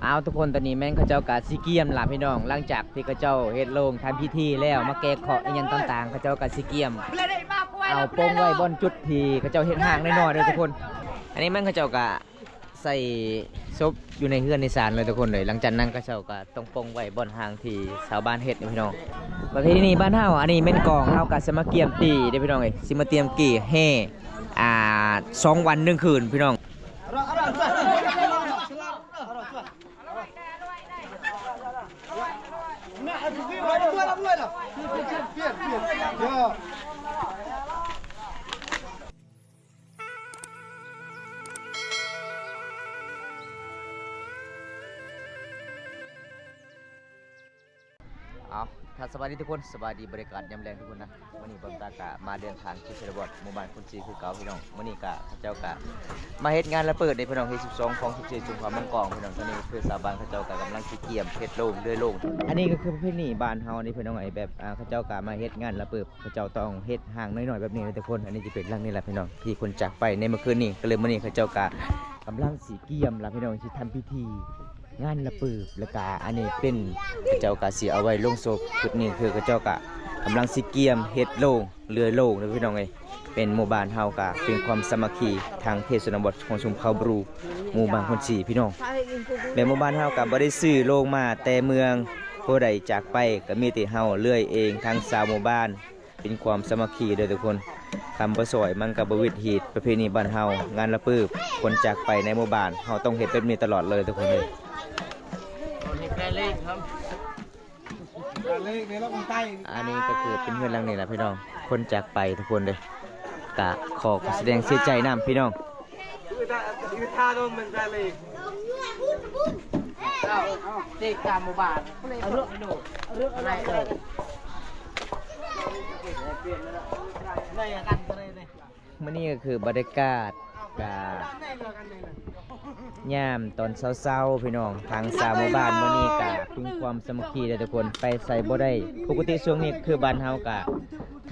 เอาทุกคนตอนนี้แม่งเขาเจ้ากะสิเกียมล่ะพี่น้องหลังจากที่เขาเจ้าเฮ็ดโรงทำพิธีแล้วมาแก้เคราะห์อีหยังต่างๆเขาเจ้ากะสิเกียมเอาโป้งไว้บนจุดที่เขาเจ้าเฮ็ดห่างน้อยๆเลยทุกคนอันนี้แม่งเขาเจ้ากะใส่ซบอยู่ในเฮือนในศาลเลยทุกคนเลยหลังจากนั้นเขาเจ้าก็ต้องโป้งไว้บนห่างที่ชาวบ้านเฮ็ดพี่น้องประเพณีบ้านเฮาอันนี้แม่นกองเฮากะสิมาเกียมตีเด้พี่น้องเอ้ยสิมาเตรียมกี่แห่2 วัน 1 คืนพี่น้องถ้าสวัสดีทุกคนสวัสดีบริการยามแรงทุกคนนะวันนี้บอมตากะมาเดินทางที่ชนบทหมู่บ้านคนจีคือเก่าพี่น้องวันนี้กะเจ้ากะมาเฮ็ดงานและเปิดในพี่น้องที่12ของ14จุมพรมันกองพี่น้องตอนนี้คือสาวบ้านเขาเจ้ากะกำลังสิเกี่ยมเฮ็ดโล่งเรื่อยโล่งอันนี้ก็คือประเพณีบ้านเฮานี่พี่น้องไอ้แบบเขาเจ้ากะมาเฮ็ดงานและเปิดเขาเจ้าต้องเฮ็ดห่างน้อยๆแบบนี้เลยทุกคนอันนี้จะเป็นร่างนี่แหละพี่น้องที่คนจากไปในเมื่อคืนนี้ก็เลยมื้อนี้เขาเจ้ากะกำลังสิเกี่ยมล่ะพี่น้องที่ทำพิธีงานระเบิดและกาอันนี้เป็นกระเจ้ากะสีเอาไว้ลงศพจุดนี้คือกระเจ้ากะกำลังสิเกียมเฮ็ดโลงเรือโลงนะพี่น้องเอ้ยเป็นหมู่บ้านเฮากะเป็นความสามัคคีทางเทศนบทของชุมเขาบรูหมู่บ้านคนสีพี่น้องแม่หมู่บ้านเฮากะบ่ได้ซื้อโลงมาแต่เมืองผู้ใดจากไปก็มีแต่เฮาเลื่อยเองทางชาวหมู่บ้านเป็นความสามัคคีเด้อทุกคนคำบ่ซอยมันก็บ่วิดหีดประเพณีบ้านเฮางานระเบิดคนจากไปในหมู่บ้านเฮาต้องเฮ็ดแบบนี้ตลอดเลยทุกคนเลยเลขครับเลขในรถมันใต้อันนี้ก็คือเป็นเพื่อนหลังนี่แหละพี่น้องคนจากไปทุกคนเลยกะขอแสดงเสียใจน้ำพี่น้องคือท่าโดนมันได้เลยเด็กตามหมู่บ้านเอาเรื่องอะไรมื่อนี้ก็คือบรรยากาศกะยามตอนเช้าๆพี่น้องทางชาวหมู่บ้านมื้อนี้กะพึงความสามัคคีเด้อทุกคนไปใส่บ่ได้ปกติช่วงนี้คือบ้านเฮากะ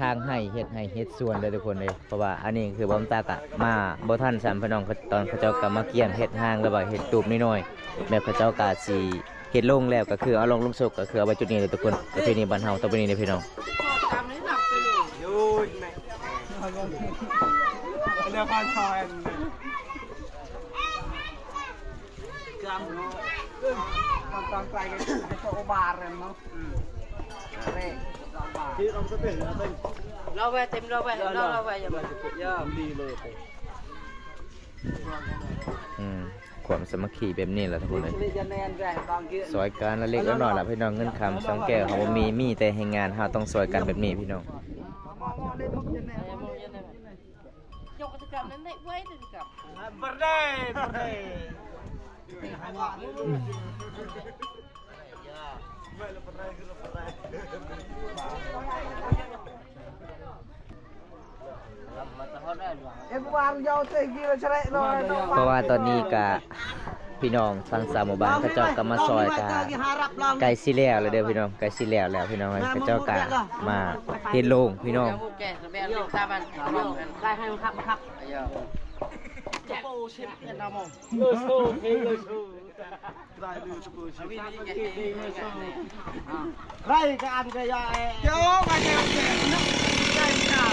ทางให้เฮ็ดสวนเด้อทุกคนเลยเพราะว่าอันนี้คือบ่ตากะมาบ่ทันซ้ํพี่น้องตอนเขาเจ้าก็มาเกี่ยมเฮ็ดห้างแล้วว่าเฮ็ดตูบน้อยๆแบบเขาเจ้ากะสิเฮ็ดโรงแล้วก็คือเอาลงศพก็คือเอาไว้จุดนี้เด้อทุกคนประเพณีบ้านเฮาตอนนี้เด้อพี่น้องเรือบ้านชอยตอนไกลกันจะโอบาร์เลยมั้งที่เราจะเป็นเราไปเต็มเราไปอย่ามาเยอะดีเลยความสมัครแบบนี้แหละทุกคนเลยซอยกันละเล็กละน้อยละพี่น้องเงินคำ2 แก้วเขามีแต่ให้งานเขาต้องซอยกันแบบนี้พี่น้องเพราะว่าตอนนี้กะพี่น้องทางสามหมู่บ้านเขาเจ้าก็มาซอยกะไก่สิแล้วเลยเด้อพี่น้องไก่สิแล้วพี่น้องเขาเจ้ากะมาเฮ็ดโรงพี่น้องไรกันก็ยายโย่มาเจอใจหนา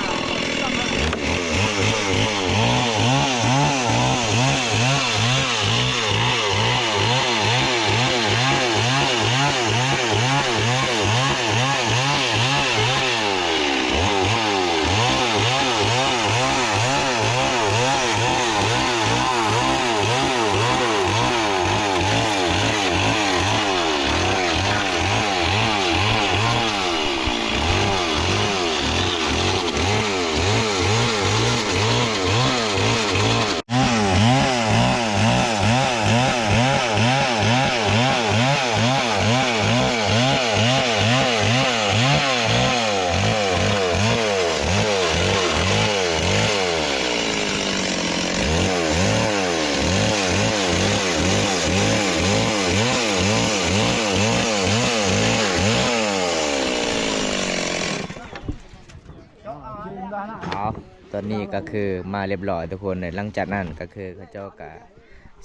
ตอนนี้ก็คือมาเรียบร้อยทุกคนเลยหลังจากนั้นก็คือเขาเจ้าก็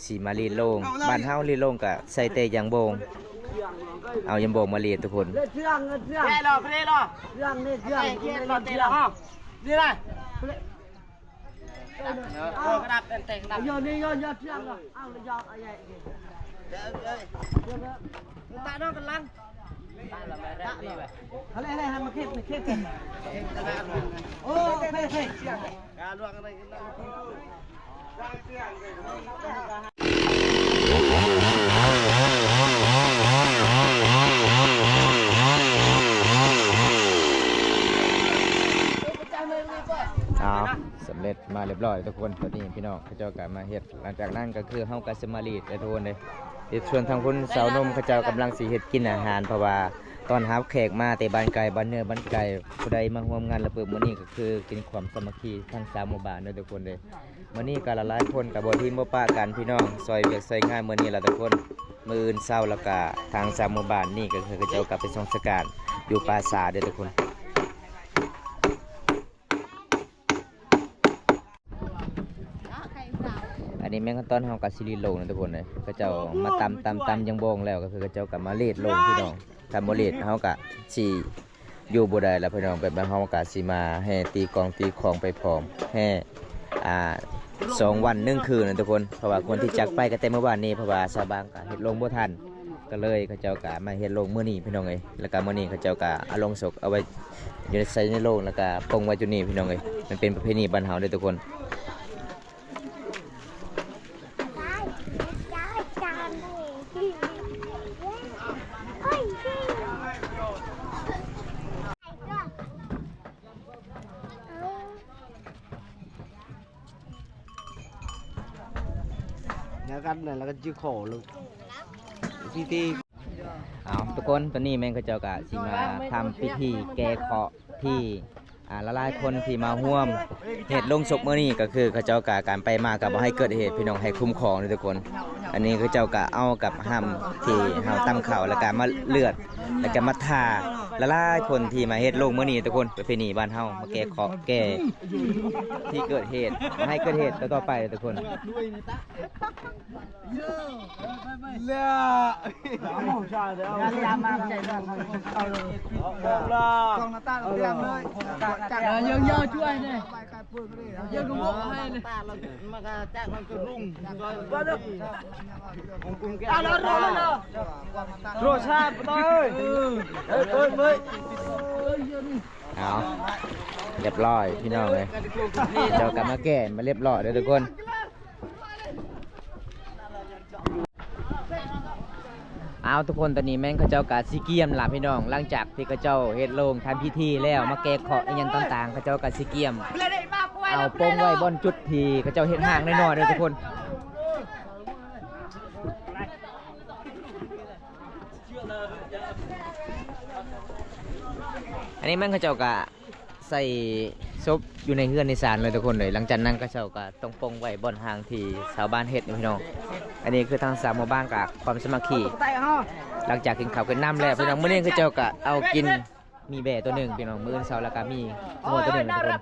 สีมาลีดโล่งบ้านเฮาลีดโล่งก็ใส่เตยางโบงเอายางโบงมาลีดทุกคน đây rồi đây rồi đây kia rồi đây là không đi này cái đạp tên đạp giờ đi giờ trương rồi ăn là giờ ở vậy tại đó còn lăn lấy lấy hàng khép kìa ô phê phêสำเร็จมาเรียบร้อยทุกคนตอนนี้พี่น้องเขาเจ้ากลับมาเฮ็ดหลังจากนั้นก็คือเฮากับสมารีดทุกคนเลยชวนทางคุณสาวนมเขาเจ้ากำลังสิเฮ็ดกินอาหารเพราะว่าตอนรับแขกมาแต่บ้านไกลบ้านเนื้อบ้านไกลผู้ใดมาร่วมงานระเบิดมื้อนี้ก็คือกินความสามัคคีทั้ง3หมู่บ้านเด้อทุกคนเลยมื้อนี้ก็หลายคนก็บ่ทีมบ่ปะกันพี่น้องซอยเวียกซอยงานมื้อนี้ล่ะทุกคนมื้ออื่นเช้าแล้วก็ทาง3หมู่บ้านนี่ก็คือเขาเจ้ากลับไปส่งสการอยู่ปราสาทเด้อทุกคนอันนี้แม่งขั้นตอนเฮากับซิลิโลนะทุกคนเลยก็เจ้ามาตำยังบงแล้วก็คือก็เจ้ากับมาเลดลงพี่น้องทำบ่เลดเฮาก็สิอยู่บ่ได้แล้วพี่น้องแบบเฮาก็สิมาแห่ตีกองตีของไปพร้อมแห่2 วัน1 คืนนะทุกคนเพราะว่าคนที่จักไปก็แต่เมื่อวานนี้เพราะว่าชาวบ้านก็เฮ็ดลงบ่ทันก็เลยเขาเจ้าก็มาเฮ็ดลงมื้อนี้พี่น้องเอ้ยแล้วก็มื้อนี้เขาเจ้าก็เอาลงศพเอาไว้อยู่ในโลงแล้วก็ปงไว้จุดนี้พี่น้องเอ้ยมันเป็นประเพณีบ้านเฮาเด้อทุกคนแล้วกันเนี่ยแล้วก็ชื่อขอลูกที่ เอาทุกคนตอนนี้แม่งเขาเจ้ากะสิมาทำพิธีแก้เคราะห์ที่ละลายคนที่มาร่วมเหตุลงศพเมื่อนี้ก็คือเขาเจ้ากะการไปมากับบ่ให้เกิดเหตุพี่น้องให้คุ้มครองทุกคนอันนี้เขาเจ้ากะเอากับห้ำที่เฮาตั้มเข่าแล้วก็มาเลือดแล้วก็มาทาละลายคนที่มาเฮ็ดลงเมื่อนี้ทุกคนประเพณีบ้านเฮามาแก้เคราะห์แก้ที่เกิดเหตุมาให้เกิดเหตุต่อไปทุกคนยังเยอะช่วยเนี่ยยังดูบอกให้เนี่ยมาจ้างมันก็รุ่งก็เด้อเอาละรสชาติไปเลยเอาเรียบร้อยพี่น้องเลยเจ้ากลับมาแก้มาเรียบร้อยเลยทุกคนเอาทุกคนตอนนี้แม่งเขาเจ้ากาซิเกียมหลับพี่น้องหลังจากที่เขาเจ้าเฮ็ดโลงทำพิธีแล้วมาแก้เคราะห์อีหยังต่างๆเขาเจ้ากาซิเกียมเอาโป้งไว้บนจุดที่เขาเจ้าเฮ็ดห่างน้อยๆเลยทุกคนอันนี้แม่งเขาเจ้ากะใส่ซบอยู่ในเฮือนในศาลเลยทุกคนเลยหลังจากนั้นก็เจ้าก็ต้องปงไว้บนห่างที่ชาวบ้านเฮ็ดพี่น้องอันนี้คือทางสามหมู่บ้านกับความสมัครหลังจากกินข้าวกินน้ำแล้วพี่น้องมื้อนี้คือเจ้าก็เอากินมีแบะตัวหนึ่งพี่น้องมื้อเช้าแล้วก็มีหมูตัวหนึ่งทุกคน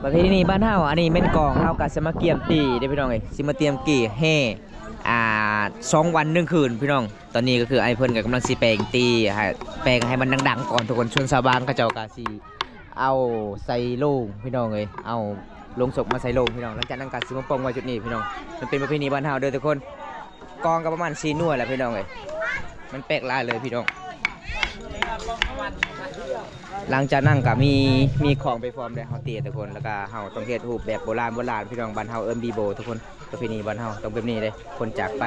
ประเพณีบ้านเฮาอันนี้แม่นกองเฮากับสมาเกียมตีเด้พี่น้องเอ้ยสิมาเตรียมกี่แห่2 วัน 1 คืนพี่น้องตอนนี้ก็คือไอ้เพิ่นก็กำลังสิแปลงตีให้แปลงให้มันดังๆก่อนทุกคนชวนชาวบ้านเขาเจ้าก็สิเอาใส่โลงพี่น้องเอ้ยเอาลงศพมาใส่โลงพี่น้องหลังจากนั้นก็สิมาปองไว้จุดนี้พี่น้องมันเป็นประเพณีบ้านเฮาเด้อทุกคนกองก็ประมาณ4 หน่วยแหละพี่น้องเอ้ยมันแปลกหลายเลยพี่น้องหลังจากนั้นก็มีของไปฟอร์มได้เฮาตีทุกคนแล้วก็เฮาต้องเฮ็ดรูปแบบโบราณพี่น้องบ้านเฮาเอิ้นบีโบทุกคนประเพณีบ้านเฮาต้องแบบนี้เลยคนจากไป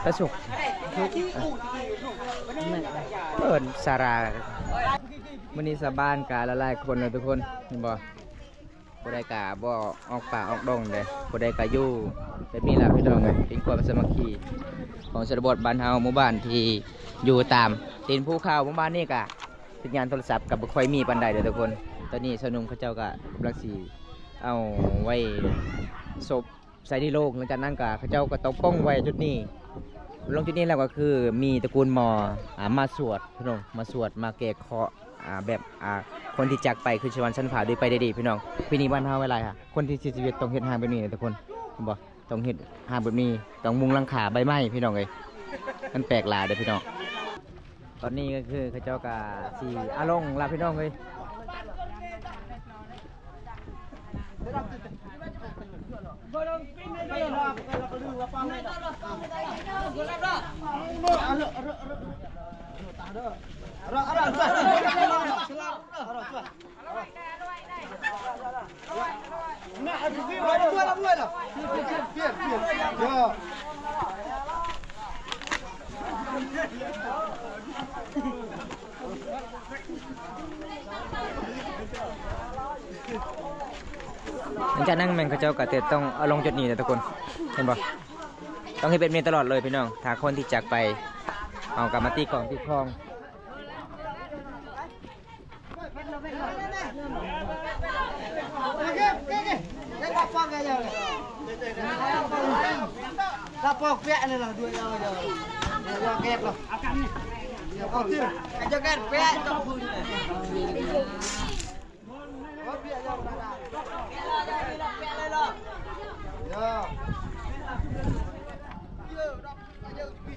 ตะสุกเอิ้นสารามื้อนี้สาบานกะละลายคนเลยทุกคนเห็นบ่บ่ได้กะบ่ออกป่าออกดงเด้บ่ได้กะอยู่แบบนี้ล่ะพี่น้องเอ้ยเป็นความสามัคคีของชนบทบ้านเฮาหมู่บ้านที่อยู่ตามตีนภูเขาหมู่บ้านนี่กะสัญญาณโทรศัพท์กับบ่ค่อยมีปานใดเด้อทุกคนตอนนี้สนุมเขาเจ้าก็กำลังสิเอาไว้ศพ ใส่ที่โลกหลังจากนั้นก็เขาเจ้าก็ต้องป้องไว้จุดนี้ลงจุดนี้แล้วก็คือมีตระกูลหมอมาสวดพี่น้องมาสวดมาแก้เคราะห์แบบคนที่จากไปคือชวันชั้นผ่าด้วยไปได้ดีพี่น้องปีนี้บ้านเฮาเวลาค่ะคนที่เสียชีวิตต้องเฮ็ดหางแบบนี้ทุกคนเห็นบ่ต้องเฮ็ดหางแบบนี้ต้องมุงหลังคาใบไม้พี่น้องเอ้ยมันแปลกหลายเด้อพี่น้องตอนนี้ก็คือเขาเจ้าก็สิอาลงลาพี่น้องเอ้ยหลังจากนั้นมันเขาเจ้าก็ต้องเอาลงจุดนี้นะทุกคนเห็นบ่ต้องให้เป็นเมนตลอดเลยพี่น้องถ้าคนที่จากไปเอากลับมาตีกล่องตีคลองLapok pek ni lah duit jauh jauh. Dia get lah. Akan ni. Dia kau tu. Aja get pek tak pun. Oh pek jauh dah. Pek lah. Ya. Yo, dah aja pi.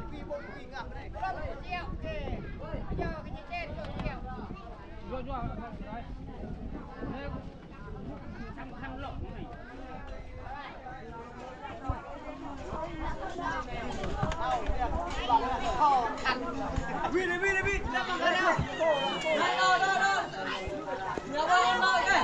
Pi bok pi ngap ni. Siap. Okey. Aja kecil tu siap. Jual. Khăn lộn này. Vin đi, ra bằng cái nào? Đâu. Nhớ vào đâu kìa.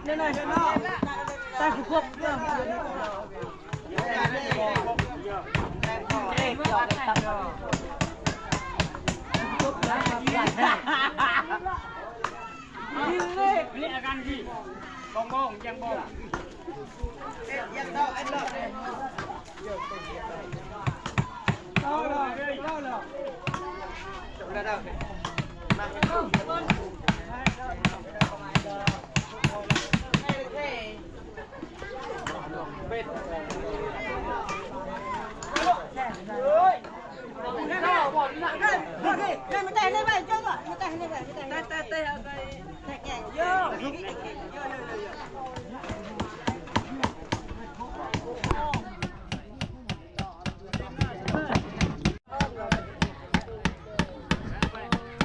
Đây này, tay phục vụ. Ini akan di bong yang bong. Yang đâu anh đâu. Đâu rồi. Đâu.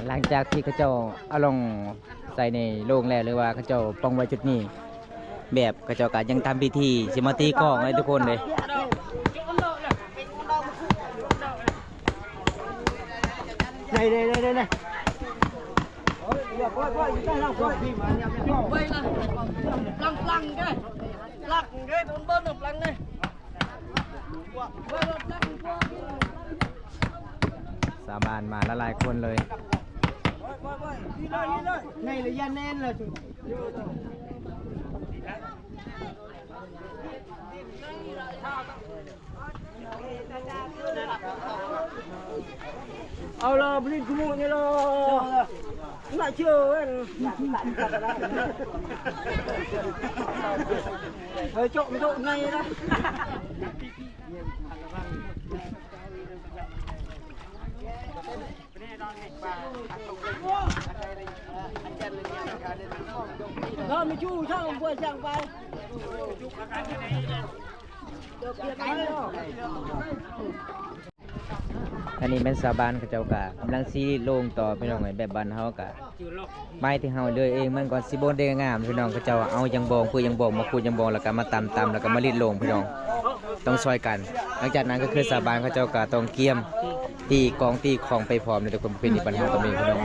หลังจากที่เขาเจ้าเอาลงใส่ในโรงแล้วหรือว่าเขาเจ้าป้องไว้จุดนี้แบบเขาเจ้าก็ยังทำพิธีสิมาตีกลองให้ทุกคนเลยNày. Coi, chúng ta làm coi. Quay là lăng cái. Lăng cái thôn bơn được lăng này. Quay lăng qua. สาบานมาละลายคนเลย Đi đây. Này là gian nen là Allah beli gemuknya loh. Enggak cuy. Cok untuk ngay dah. Không mi chu sao vừa chẳng phải. อันนี้เป็นสาบานเขาเจ้ากะกำลังซีโล่งต่อพี่น้องแบบบ้านเฮากะไม้ที่เฮาเลยเองมันก่อนสิบ่ได้งามพี่น้องเขาเจ้าเอายังบองคุยยังบองมาคุยยังบองแล้วก็มาตำแล้วก็มารีดโล่งพี่น้องต้องซอยกันหลังจากนั้นก็คือสาบานเขาเจ้ากะต้องเกี่ยมตีกองตีของไปพร้อมในทุกคนเป็นบ้านเฮาก็มีพี่น้อง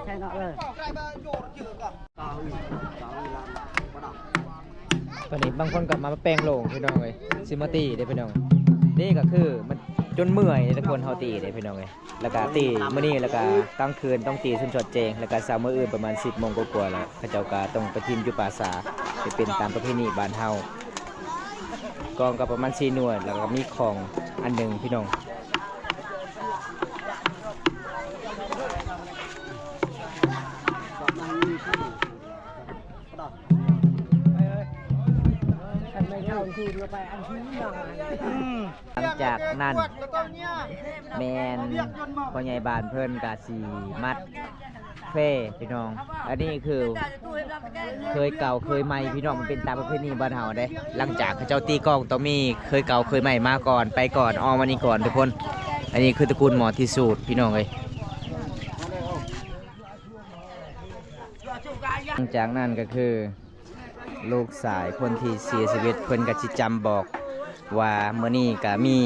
Xe nọ rồi. ตอนนี้บางคนก็มาแปลงโลงพี่น้องเอ้ยซิมาตีได้พี่น้องนี่ก็คือมันจนเมื่อยทุกคนเฮาตีได้พี่น้องเอ้ยแล้วก็ตีมื้อนี้แล้วก็กลางคืนต้องตีจนชดเจงแล้วก็เช้ามื้ออื่นประมาณ 10 โมงกว่าๆแล้วเขาเจ้าก็ต้องไปทิมอยู่ป่าสาไปเป็นตามประเพณีบ้านเฮากองก็ประมาณ4หน่วยแล้วก็มีของอันหนึงพี่น้องหลังจากนั้นแมนพ่อใหญ่บ้านเพิ่นกะสีมัดเฟ่พี่น้องอันนี้คือเคยเก่าเคยใหม่พี่น้องมันเป็นตามประเพณีบ้านเฮาเด้หลังจากเขาเจ้าตีกลองต้องมีเคยเก่าเคยใหม่มาก่อนไปก่อนออกมานี่ก่อนทุกคนอันนี้คือตระกูลหมอที่สูตรพี่น้องเอ้ยหลังจากนั้นก็คือลูกสายคนที่เสียชีวิตเพิ่นก็สิจำบอกว่าเมื่อนี้ก็มี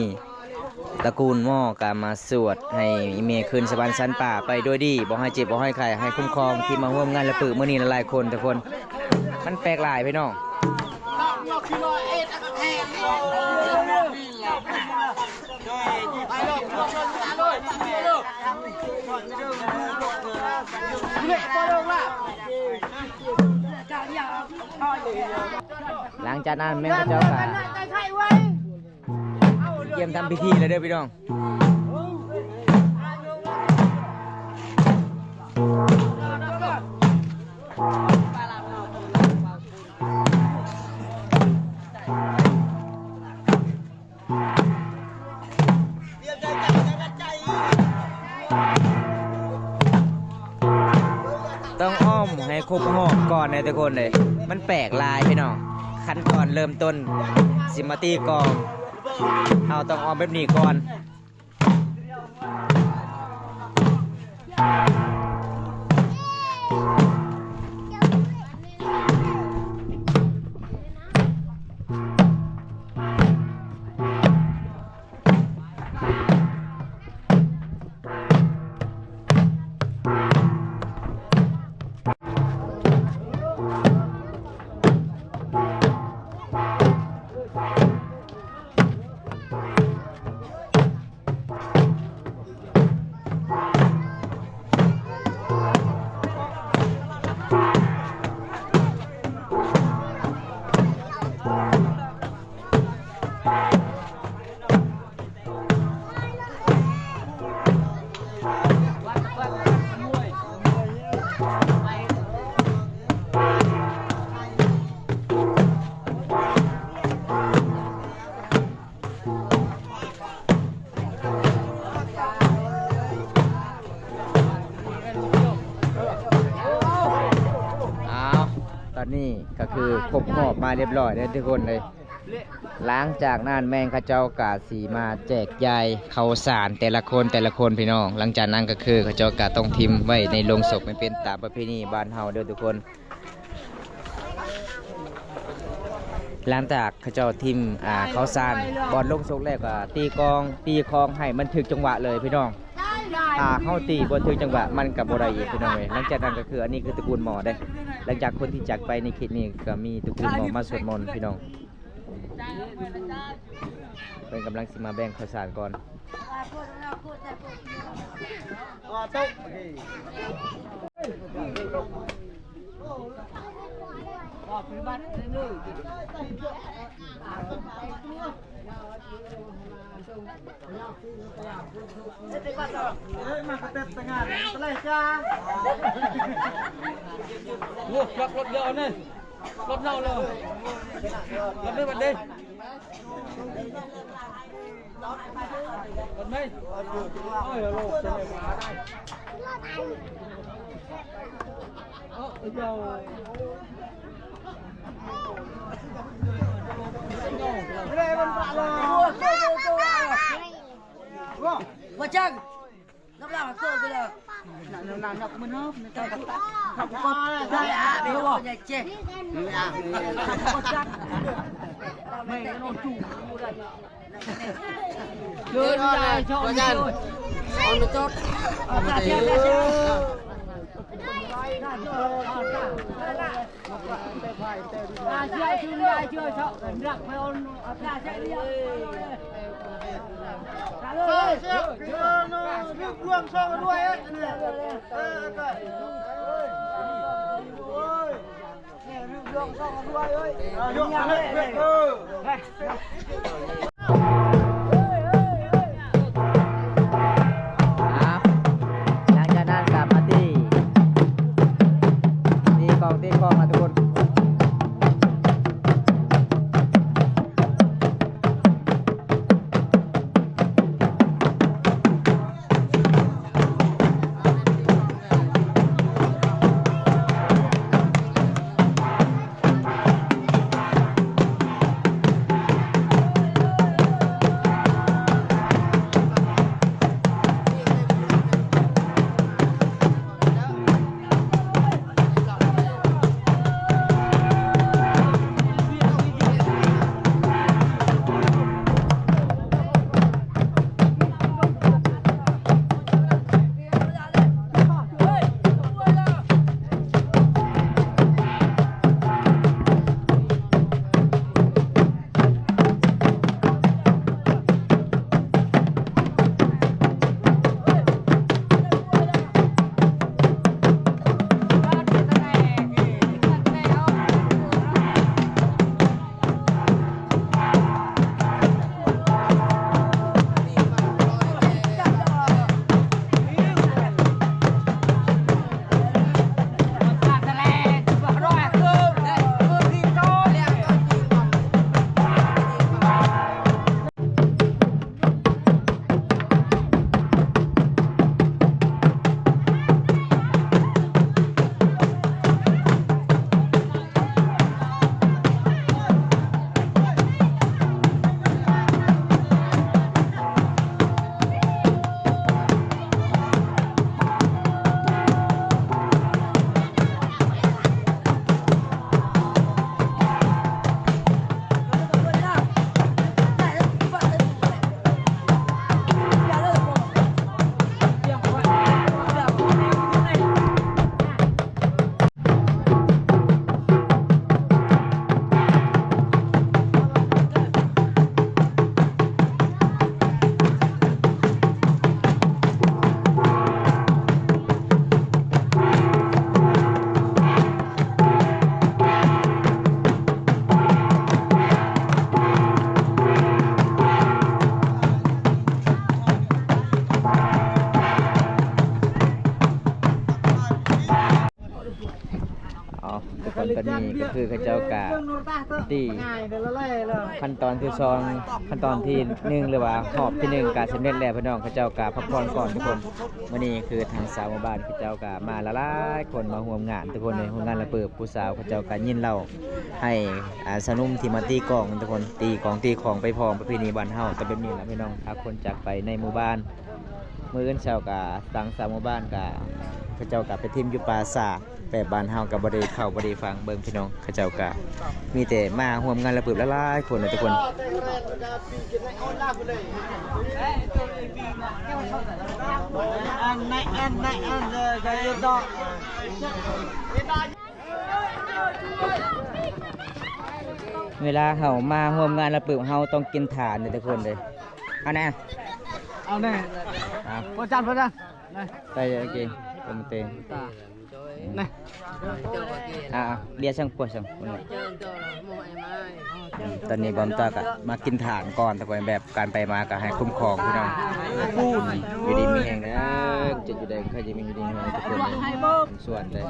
ตระกูลหม้อก็มาสวดให้เมย์คืนสวรรค์ชั้นป่าไปด้วยดีบ่ให้เจ็บบ่ให้ใครให้คุ้มครองที่มาร่วมงานละปึเมื่อนี้หลายคนทุกคนมันแปลกหลายพี่น้องหลังจากนั้นแม่ก็เจ้าค่ะเยี่ยมทำพิธีเลยเด้อพี่น้องต้องอ้อมให้ครบหอบก่อนเลยทุกคนเลยมันแปลกลายพี่น้องขั้นตอนเริ่มต้นสิมาตีกองเอาต้องอ้อมแบบนี้ก่อนตอนนี้ก็คือครบหอบมาเรียบร้อยแล้วทุกคนเลยหลังจากนั้นแมงข้าเจ้ากาสีมาแจกยายข้าวสารแต่ละคนพี่น้องหลังจากนั้นก็คือข้าเจ้ากาต้องทิมไว้ในโลงศพไม่เป็นตามประเพณีบ้านเฮาเด้อทุกคนหลังจากข้าเจ้าทิมข้าวสารบอลโลงศพแรกก็ตีกองตีคองให้มันถึกจังหวะเลยพี่น้องเข้าตีบนถึกจังหวะมันกับบ่ได้อีกพี่น้องเว้ยหลังจากนั้นก็คืออันนี้คือตระกูลหมอได้หลังจากคนที่จากไปในคลิปนี้ก็มีตระกูลหมอมาสวดมนต์พี่น้องเป็นกำลังสิมาแบ่งข้าวสารก่อนมากระเต็บแต่งงานอะไรจ้าโอ้ขับรถเยอะเนี่ยรถเน่าเลยรถไม่บันดีรถไม่โอ้ยโลกจะไม่มาได้โอ้ยเดี๋ยวไม่ได้มันปลาเลยว่าจังน้ำลายมันโตไปเลยน้ำหนักมันน้ำใจขับก็ได้ไม่รู้ว่าเจ๊ขับก็จังไม่โดนจู่เลยเดินได้ชอบเลยเอาไปจดเอาไปเที่ยว chưa sợ rắc phải ôn ra chạy đi nước buông xong rồi đuôi ấy nước buông xong rồi đuôi ơi nước nhà nàyหลังจากนั้นกลับมาตีกองนะทุกคนทุกคนตอนนี้ก็คือเขาเจ้ากะตีขั้นตอนที่สองขั้นตอนที่หนึ่งหรือว่าหอบที่หนึ่งการสำเร็จแล้วพี่น้องเขาเจ้ากะพักผ่อนก่อนทุกคนวันนี้คือทางสาวหมู่บ้านเขาเจ้ากะมาละลายคนมาร่วมงานทุกคนในร่วมงานระเบิดผู้สาวเขาเจ้ากะยินเราให้สนุมที่มาตีกลองทุกคนตีกลองตีของไปพร้อมประเพณีบ้านเฮาแต่แบบนี้แหละพี่น้องพาคนจากไปในหมู่บ้านมื้ออื่นเช้ากะทางสาวหมู่บ้านกะเขาเจ้ากะไปทิมอยู่ปราสาทแบบบ้านเฮากับบริเข้าบริฟังเบิ่งพี่น้องเขาเจ้ากะมีแต่มาร่วมงานระเบิดละลายคนเลยทุกคนเวลาเฮามาร่วมงานระเบิดเฮาต้องกินถ่านเลยทุกคนเลยเอาแน่พอจันไปเลยกินผมเต็มnàyเรียกช่างปวดช่างตอนนี้บอมตากะมากินถ่านก่อนแต่แบบการไปมาก็ให้คุ้มครองพี่น้องพูดอยู่ดีมีแห่งนะจุดอยู่ใดใครจะมีอยู่ดีมีแห่งทุกคนส่วนเลย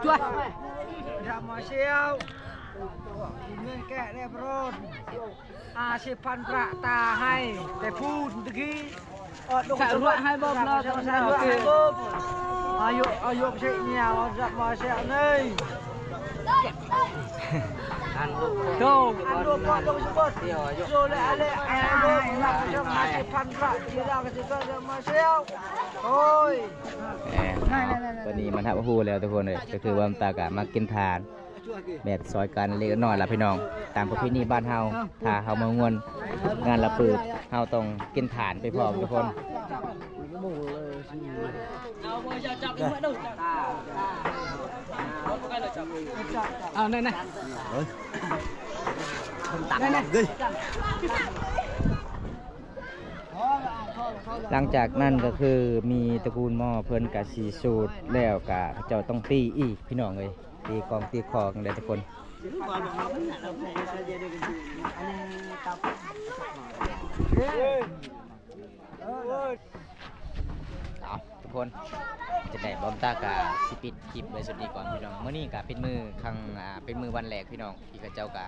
ช่วยอย่ามาเชียวเงินแกะได้โปรด50,000ประตาให้แต่พูดตะกี้ใส่รวดให้บ่มเราใส่รวดให้บ่มอายุใช่เนี่ยจะมาเชียวนี่โตอันดูก่อนดูสิบ่โซเลอะไรบ่เราจะมา10,000ประที่เราก็จะมาเชียวโอ้ยตอนนี้มันทับหูแล้วทุกคนเลยก็คือว่าตากะมากินทานแบบซอยกันเล็กน้อยละพี่น้องตามประเพณีบ้านเฮาถ้าเฮามางวนงานละปืดเฮาต้องกินฐานไปพร้อมทุกคน เอามือจับมือดูเอานั่นนะตักนั่น หลังจากนั้นก็คือมีตระกูลหม้อเพิ่นกับสีสูตรแล้วกะเจ้าต้องตีอีกพี่น้องเลยตีกองตีคอกันได้ทุกคนเอาทุกคนจะได้บอมตากะสิปิดคลิปไว้สุดนี้ก่อนพี่น้องเมื่อนี้กะเป็นมือครั้งเป็นมือวันแรกพี่น้องที่ข้าเจ้ากะ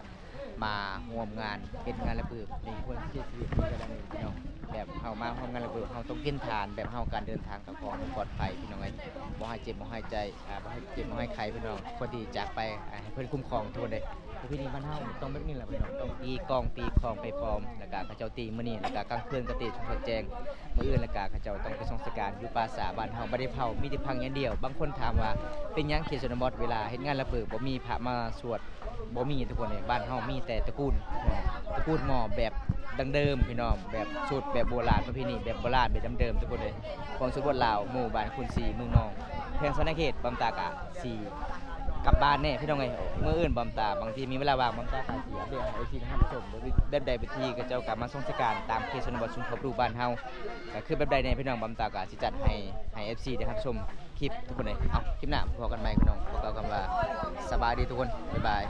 มาร่วมงานเป็นงานระเบิดในคนเสียชีวิตที่กระดังพี่น้องแบบเฮามาร่วมงานระเบิดเฮาต้องกินทานแบบเฮาการเดินทางกับของปลอดภัยพี่น้องเอ้ยบ่ให้เจ็บบ่ให้ใจบ่ให้เจ็บบ่ให้ใครพี่น้องคนที่จากไปให้เพิ่นคุ้มครองทุกคนเลยพี่นี่บ้านเฮาต้องแบบนี้แหละพี่น้องต้องตีกองตีคองไปพร้อมแล้วก็ข้าเจ้าตีมื้อนี้แล้วก็กลางคืนก็ตีชงแจงมื้ออื่นแล้วก็ข้าเจ้าต้องไปส่งสการอยู่ปราสาทบ้านเฮาบ่ได้เผามีแต่พังอย่างเดียวบางคนถามว่าเป็นหยังเขตชนบทเวลาเฮ็ดงานระเบิดบ่มีพระมาสวดบ่มีทุกคนเลยบ้านเฮามีแต่ตระกูลหม้อแบบดังเดิมพี่น้องแบบสูตรแบบโบราณประเพณีแบบโบราณแบบเดิมทุกคนเลยของสุบทลาวหมู่บ้านคุณสีเมืองนองเพียงสนเขตบำตากะสีกลับบ้านแน่พี่น้องไงเมื่ออื่นบำตาบางทีมีเวลาว่างบำตากะสีอัปเดตให้ทีท่านผู้ชมแบบใดวิธีก็เจ้ากลับมาส่งสการตามเขตชนบทชุมพบรูบ้านเฮาก็คือแบบใดในพี่น้องบำตากะสิจัดให้ FC ได้รับชมคลิปทุกคนเลยเอาคลิปหน้าพบกันใหม่พี่น้องพวกเราคำว่าสบายดีทุกคนบ๊ายบาย